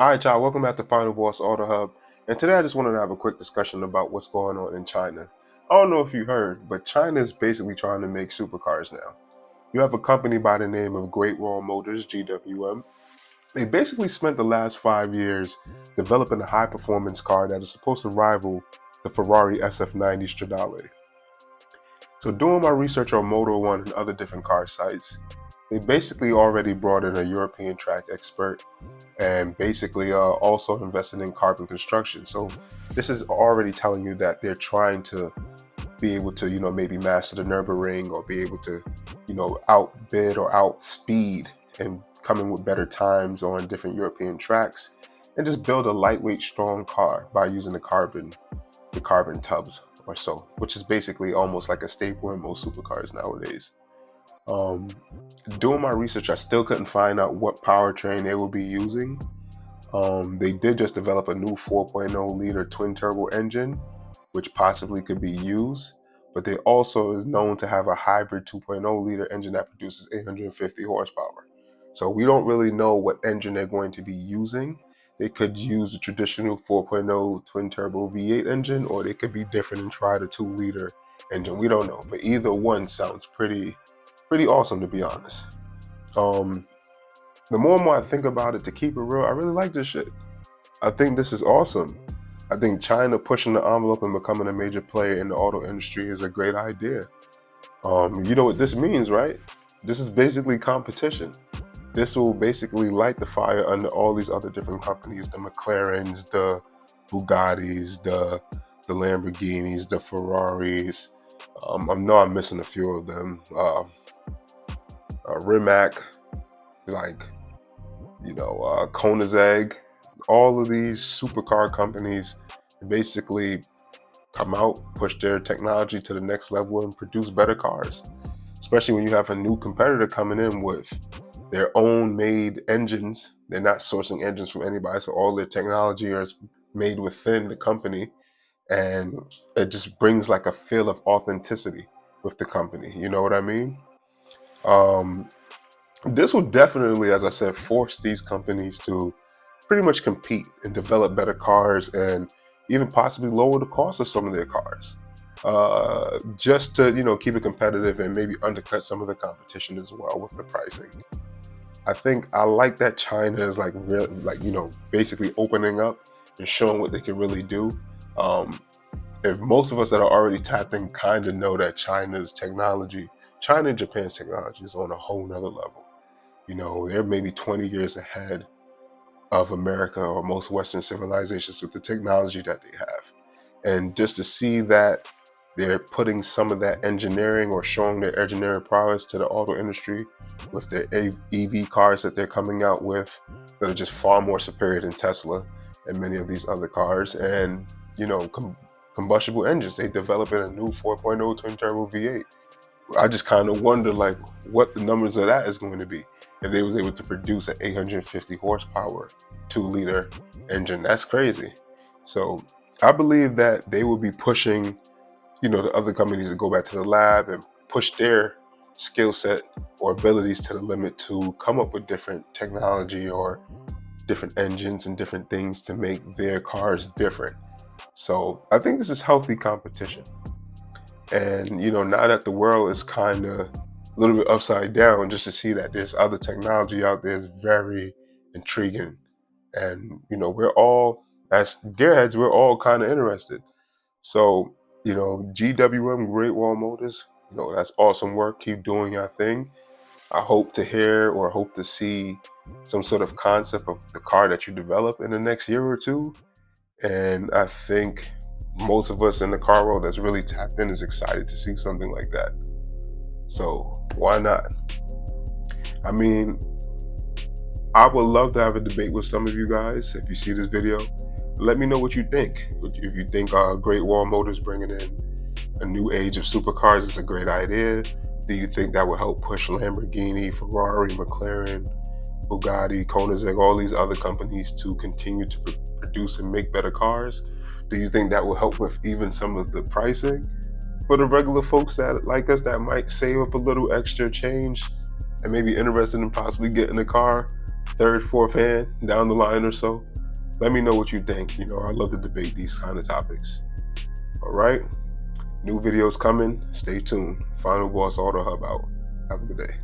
Alright y'all, welcome back to Final Boss Auto Hub. And today I just wanted to have a quick discussion about what's going on in China. I don't know if you heard, but China is basically trying to make supercars now. You have a company by the name of Great Wall Motors, GWM. They basically spent the last 5 years developing a high performance car that is supposed to rival the Ferrari SF90 Stradale. So doing my research on Motor One and other different car sites, they basically already brought in a European track expert and basically also invested in carbon construction. So this is already telling you that they're trying to be able to, maybe master the Nürburgring or be able to, outbid or outspeed and come in with better times on different European tracks and just build a lightweight, strong car by using the carbon tubs or so, which is basically almost like a staple in most supercars nowadays. Doing my research, I still couldn't find out what powertrain they will be using. They did just develop a new 4.0 liter twin turbo engine, which possibly could be used, but they also is known to have a hybrid 2.0 liter engine that produces 850 horsepower. So we don't really know what engine they're going to be using. They could use a traditional 4.0 twin turbo V8 engine, or they could be different and try the 2 liter engine. We don't know, but either one sounds pretty awesome, to be honest. The more and more I think about it, to keep it real, I really like this shit. I think this is awesome. I think China pushing the envelope and becoming a major player in the auto industry is a great idea. You know what this means, right? This is basically competition. This will basically light the fire under all these other different companies, the McLarens, the Bugattis, the Lamborghinis, the Ferraris. I know I'm missing a few of them. Rimac, Koenigsegg, all of these supercar companies basically come out, push their technology to the next level and produce better cars. Especially when you have a new competitor coming in with their own made engines. They're not sourcing engines from anybody, so all their technology is made within the company, and it just brings like a feel of authenticity with the company. You know what I mean? This will definitely, as I said, force these companies to pretty much compete and develop better cars and even possibly lower the cost of some of their cars, just to keep it competitive and maybe undercut some of the competition as well with the pricing. I think I like that China is basically opening up and showing what they can really do. If most of us that are already tapped in kind of know that China and Japan's technology is on a whole nother level. They're maybe 20 years ahead of America or most Western civilizations with the technology that they have. And just to see that they're putting some of that engineering or showing their engineering prowess to the auto industry with their EV cars that they're coming out with that are just far more superior than Tesla and many of these other cars. And, combustible engines, they developing a new 4.0 twin turbo V8. I just kind of wonder what the numbers of that is going to be if they was able to produce an 850 horsepower 2 liter engine. That's crazy. So I believe that they will be pushing the other companies to go back to the lab and push their skill set or abilities to the limit to come up with different technology or different engines and different things to make their cars different. So I think this is healthy competition. And now that the world is kind of a little bit upside down, just to see that there's other technology out there is very intriguing. And we're all, as gearheads, we're all kind of interested. So GWM, Great Wall Motors, that's awesome work. Keep doing your thing. I hope to hear or hope to see some sort of concept of the car that you develop in the next year or two. And I think most of us in the car world that's really tapped in is excited to see something like that. So why not? I mean, I would love to have a debate with some of you guys. If you see this video, let me know what you think. If you think Great Wall Motors bringing in a new age of supercars is a great idea, do you think that will help push Lamborghini, Ferrari, McLaren, Bugatti, Koenigsegg, all these other companies to continue to produce and make better cars? Do you think that will help with even some of the pricing for the regular folks that like us that might save up a little extra change and maybe interested in possibly getting a car third, fourth hand down the line or so? Let me know what you think. You know, I love to debate these kind of topics. All right. New videos coming. Stay tuned. Final Boss Auto Hub out. Have a good day.